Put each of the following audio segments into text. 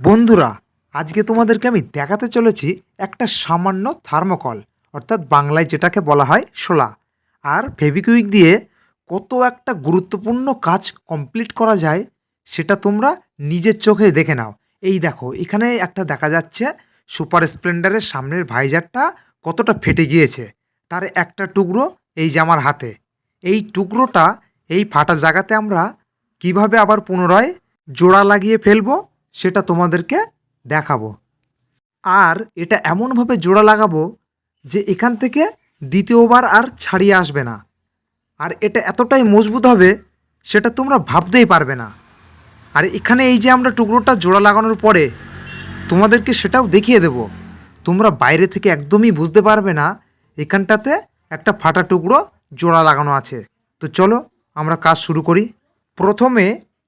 বন্ধুরা, আজকে তোমাদেরকে আমি দেখাতে চলেছি একটা সামান্য থার্মোকল, অর্থাৎ বাংলায় যেটাকে বলা হয় শোলা। আর ফেভিকুইক দিয়ে কত একটা গুরুত্বপূর্ণ কাজ কমপ্লিট করা যায় সেটা তোমরা নিজের চোখে দেখে নাও। এই দেখো, এখানে একটা দেখা যাচ্ছে সুপার স্প্লেন্ডারের সামনের ভাইজারটা কতটা ফেটে গিয়েছে। তার একটা টুকরো এই যে আমার হাতে। এই টুকরোটা এই ফাটা জায়গাতে আমরা কিভাবে আবার পুনরায় জোড়া লাগিয়ে ফেলবো সেটা তোমাদেরকে দেখাবো। আর এটা এমনভাবে জোড়া লাগাবো যে এখান থেকে দ্বিতীয়বার আর ছাড়িয়ে আসবে না। আর এটা এতটাই মজবুত হবে সেটা তোমরা ভাবতেই পারবে না। আর এখানে এই যে আমরা টুকরোটা জোড়া লাগানোর পরে তোমাদেরকে সেটাও দেখিয়ে দেব। তোমরা বাইরে থেকে একদমই বুঝতে পারবে না এখানটাতে একটা ফাটা টুকরো জোড়া লাগানো আছে। তো চলো আমরা কাজ শুরু করি। প্রথমে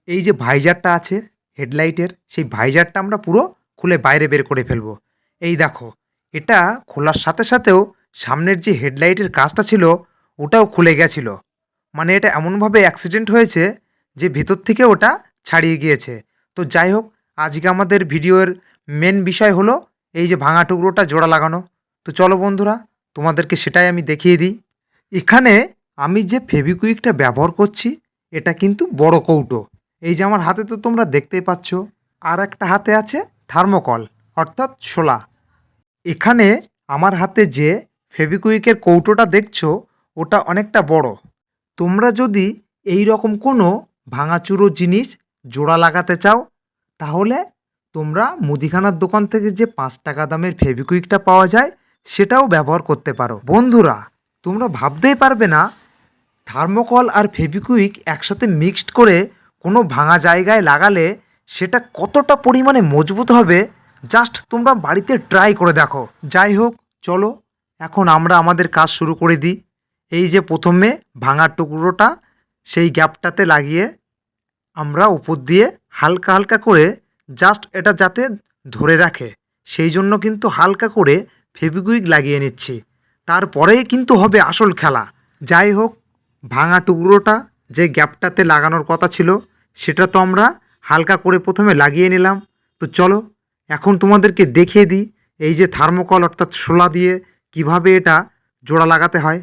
এই যে ভাইজারটা আছে হেডলাইটের, সেই ভাইজারটা আমরা পুরো খুলে বাইরে বের করে ফেলবো। এই দেখো, এটা খোলার সাথে সাথেও সামনের যে হেডলাইটের কাজটা ছিল ওটাও খুলে গেছিল। মানে এটা এমনভাবে অ্যাক্সিডেন্ট হয়েছে যে ভেতর থেকে ওটা ছাড়িয়ে গিয়েছে। তো যাই হোক, আজকে আমাদের ভিডিওর মেন বিষয় হলো এই যে ভাঙা টুকরোটা জোড়া লাগানো। তো চলো বন্ধুরা, তোমাদেরকে সেটাই আমি দেখিয়ে দিই। এখানে আমি যে ফেভিকুইকটা ব্যবহার করছি এটা কিন্তু বড় কৌটো। এই যে আমার হাতে তো তোমরা দেখতেই পাচ্ছ, আর একটা হাতে আছে থার্মোকল অর্থাৎ শোলা। এখানে আমার হাতে যে ফেভিকুইকের কৌটোটা দেখছো ওটা অনেকটা বড়। তোমরা যদি এই রকম কোনো ভাঙাচুরো জিনিস জোড়া লাগাতে চাও তাহলে তোমরা মুদিখানার দোকান থেকে যে 5 টাকা দামের ফেভিকুইকটা পাওয়া যায় সেটাও ব্যবহার করতে পারো। বন্ধুরা, তোমরা ভাবতেই পারবে না থার্মোকল আর ফেভিকুইক একসাথে মিক্সড করে কোনো ভাঙা জায়গায় লাগালে সেটা কতটা পরিমাণে মজবুত হবে। জাস্ট তোমরা বাড়িতে ট্রাই করে দেখো। যাই হোক, চলো এখন আমরা আমাদের কাজ শুরু করে দিই। এই যে প্রথমে ভাঙার টুকরোটা সেই গ্যাপটাতে লাগিয়ে আমরা উপর দিয়ে হালকা হালকা করে জাস্ট এটা যাতে ধরে রাখে সেই জন্য কিন্তু হালকা করে ফেভিকুইক লাগিয়ে নিচ্ছি। তারপরেই কিন্তু হবে আসল খেলা। যাই হোক, ভাঙা টুকরোটা যে গ্যাপটাতে লাগানোর কথা ছিল সেটা তো আমরা হালকা করে প্রথমে লাগিয়ে নিলাম। তো চলো এখন তোমাদেরকে দেখিয়ে দিই এই যে থার্মোকল অর্থাৎ শোলা দিয়ে কিভাবে এটা জোড়া লাগাতে হয়।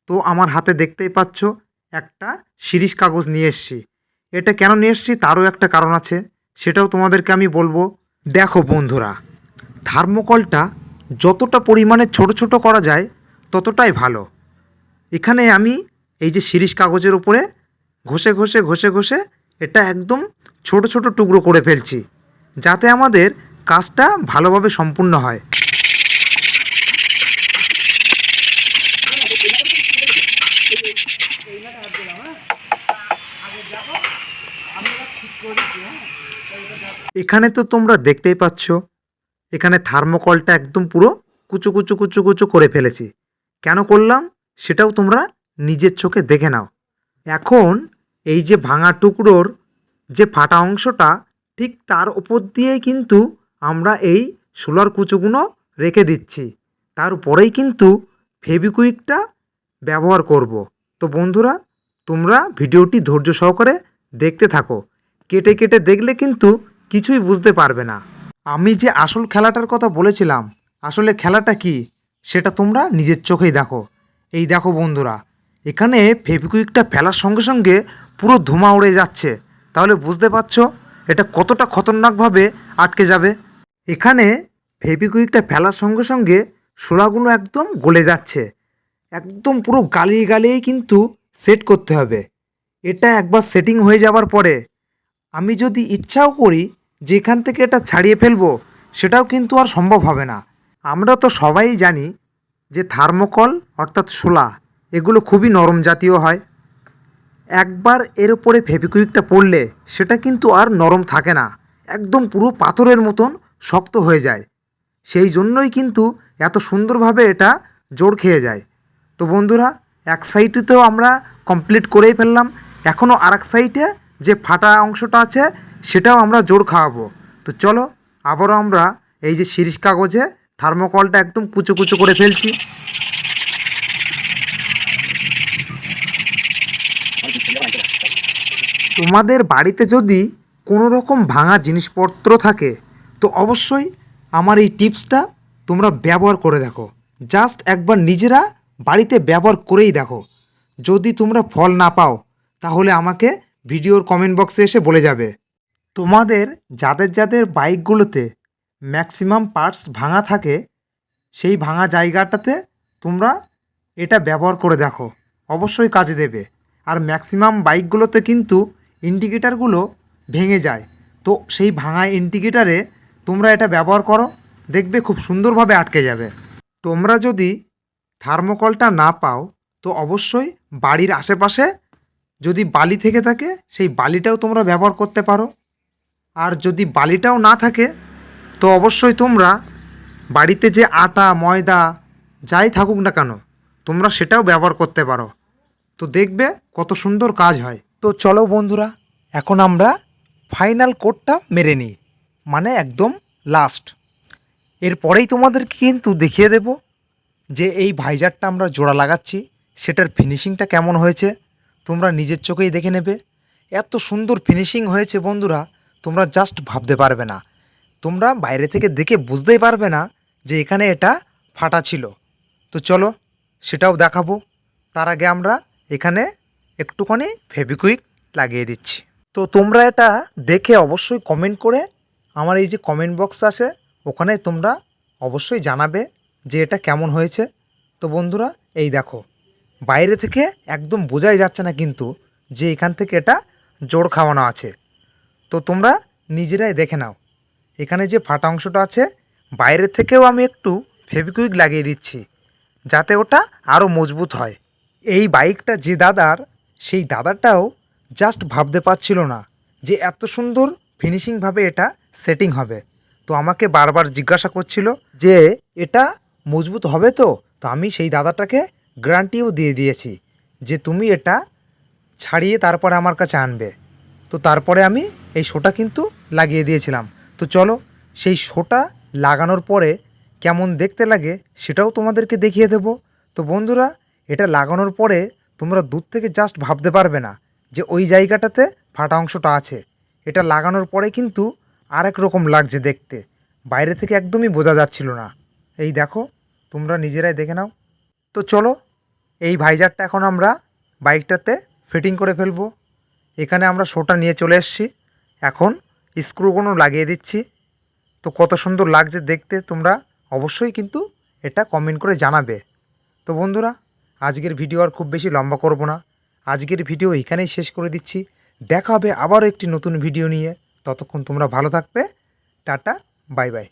তো আমার হাতে দেখতেই পাচ্ছ একটা শিরিষ কাগজ নিয়ে এসেছি। এটা কেন নিয়ে এসেছি তারও একটা কারণ আছে, সেটাও তোমাদেরকে আমি বলবো। দেখো বন্ধুরা, থার্মোকলটা যতটা পরিমাণে ছোট ছোট করা যায় ততটাই ভালো। এখানে আমি এই যে শিরিষ কাগজের উপরে ঘষে ঘষে ঘষে ঘষে এটা একদম ছোট ছোট টুকরো করে ফেলছি যাতে আমাদের কাজটা ভালোভাবে সম্পূর্ণ হয়। এখানে তো তোমরা দেখতেই পাচ্ছ এখানে থার্মোকলটা একদম পুরো কুচো কুচো কুচো কুচো করে ফেলেছি। কেন করলাম সেটাও তোমরা নিজের চোখে দেখে নাও। এখন এই যে ভাঙা টুকরোর যে ফাটা অংশটা ঠিক তার ওপর দিয়েই কিন্তু আমরা এই শোলার কুচোগুলো রেখে দিচ্ছি। তারপরেই কিন্তু ফেভিকুইকটা ব্যবহার করব। তো বন্ধুরা, তোমরা ভিডিওটি ধৈর্য সহকারে দেখতে থাকো। কেটে কেটে দেখলে কিন্তু কিছুই বুঝতে পারবে না। আমি যে আসল খেলাটার কথা বলেছিলাম, আসলে খেলাটা কি সেটা তোমরা নিজের চোখেই দেখো। এই দেখো বন্ধুরা, এখানে ফেভিকুইকটা ফেলার সঙ্গে সঙ্গে পুরো ধোঁয়া উড়ে যাচ্ছে। তাহলে বুঝতে পারছো এটা কতটা খতরনাকভাবে আটকে যাবে। এখানে ফেভিকুইকটা ফেলার সঙ্গে সঙ্গে শোলাগুলো একদম গলে যাচ্ছে। একদম পুরো গালিয়ে গালিয়েই কিন্তু সেট করতে হবে। এটা একবার সেটিং হয়ে যাবার পরে আমি যদি ইচ্ছাও করি যে এখান থেকে এটা ছাড়িয়ে ফেলবো সেটাও কিন্তু আর সম্ভব হবে না। আমরা তো সবাই জানি যে থার্মোকল অর্থাৎ শোলা এগুলো খুবই নরম জাতীয় হয়। একবার এর উপরে ফেভিকুইকটা পড়লে সেটা কিন্তু আর নরম থাকে না, একদম পুরো পাথরের মতন শক্ত হয়ে যায়। সেই জন্যই কিন্তু এত সুন্দরভাবে এটা জোড় খেয়ে যায়। তো বন্ধুরা, এক সাইডেতেও আমরা কমপ্লিট করেই ফেললাম। এখনও আর এক সাইডে যে ফাটা অংশটা আছে সেটাও আমরা জোড় খাওয়াবো। তো চলো আবারও আমরা এই যে শিরিষ কাগজে থার্মোকলটা একদম কুচো কুচো করে ফেলছি। তোমাদের বাড়িতে যদি কোনো রকম ভাঙা জিনিসপত্র থাকে তো অবশ্যই আমার এই টিপসটা তোমরা ব্যবহার করে দেখো। জাস্ট একবার নিজেরা বাড়িতে ব্যবহার করেই দেখো। যদি তোমরা ফল না পাও তাহলে আমাকে ভিডিওর কমেন্ট বক্সে এসে বলে যাবে। তোমাদের যাদের যাদের বাইকগুলোতে ম্যাক্সিমাম পার্টস ভাঙা থাকে সেই ভাঙা জায়গাটাতে তোমরা এটা ব্যবহার করে দেখো, অবশ্যই কাজে দেবে। আর ম্যাক্সিমাম বাইকগুলোতে কিন্তু ইন্ডিকেটারগুলো ভেঙে যায়, তো সেই ভাঙা ইন্ডিকেটারে তোমরা এটা ব্যবহার করো, দেখবে খুব সুন্দরভাবে আটকে যাবে। তোমরা যদি থার্মোকলটা না পাও তো অবশ্যই বাড়ির আশেপাশে যদি বালি থেকে থাকে সেই বালিটাও তোমরা ব্যবহার করতে পারো। আর যদি বালিটাও না থাকে তো অবশ্যই তোমরা বাড়িতে যে আটা ময়দা যাই থাকুক না কেন তোমরা সেটাও ব্যবহার করতে পারো, তো দেখবে কত সুন্দর কাজ হয়। তো চলো বন্ধুরা, এখন আমরা ফাইনাল কোটটা মেরে নিই, মানে একদম লাস্ট। এরপরেই তোমাদেরকে কিন্তু দেখিয়ে দেব যে এই ভাইজারটা আমরা জোড়া লাগাচ্ছি সেটার ফিনিশিংটা কেমন হয়েছে, তোমরা নিজের চোখেই দেখে নেবে। এত সুন্দর ফিনিশিং হয়েছে বন্ধুরা, তোমরা জাস্ট ভাবতে পারবে না, তোমরা বাইরে থেকে দেখে বুঝতেই পারবে না যে এখানে এটা ফাটা ছিল। তো চলো সেটাও দেখাবো। তার আগে আমরা এখানে একটুখানি ফেভিকুইক লাগিয়ে দিচ্ছি। তো তোমরা এটা দেখে অবশ্যই কমেন্ট করে আমার এই যে কমেন্ট বক্স আছে ওখানে তোমরা অবশ্যই জানাবে যে এটা কেমন হয়েছে। তো বন্ধুরা এই দেখো, বাইরে থেকে একদম বোঝাই যাচ্ছে না কিন্তু যে এখান থেকে এটা জোড় খাওয়ানো আছে। তো তোমরা নিজেরাই দেখে নাও, এখানে যে ফাটা অংশটা আছে বাইরে থেকেও আমি একটু ফেভিকুইক লাগিয়ে দিচ্ছি যাতে ওটা আরও মজবুত হয়। এই বাইকটা যে দাদার, সেই দাদাটাও জাস্ট ভাবতে পারছিল না যে এত সুন্দর ফিনিশিংভাবে এটা সেটিং হবে। তো আমাকে বারবার জিজ্ঞাসা করছিল যে এটা মজবুত হবে তো। তো আমি সেই দাদাটাকে গ্যারান্টিও দিয়ে দিয়েছি যে তুমি এটা ছাড়িয়ে তারপরে আমার কাছে আনবে। তো তারপরে আমি এই শোটা কিন্তু লাগিয়ে দিয়েছিলাম। তো চলো সেই শোটা লাগানোর পরে কেমন দেখতে লাগে সেটাও তোমাদেরকে দেখিয়ে দেব। তো বন্ধুরা এটা লাগানোর পরে তোমরা দূর থেকে জাস্ট ভাবতে পারবে না যে ওই জায়গাটাতে ফাটা অংশটা আছে। এটা লাগানোর পরে কিন্তু আরেক রকম লাগছে দেখতে, বাইরে থেকে একদমই বোঝা যাচ্ছিল না। এই দেখো তোমরা নিজেরাই দেখে নাও। তো চলো এই ভাইজারটা এখন আমরা বাইকটাতে ফিটিং করে ফেলবো। এখানে আমরা শোটা নিয়ে চলে এসেছি, এখন স্ক্রুগুলো লাগিয়ে দিচ্ছি। তো কত সুন্দর লাগছে দেখতে তোমরা অবশ্যই কিন্তু এটা কমেন্ট করে জানাবে। তো বন্ধুরা আজকের ভিডিও আর খুব বেশি লম্বা করব না, আজকের ভিডিও এখানেই শেষ করে দিচ্ছি। দেখা হবে আবারও একটি নতুন ভিডিও নিয়ে, ততক্ষণ তোমরা ভালো থাকবে। Tata, bye bye.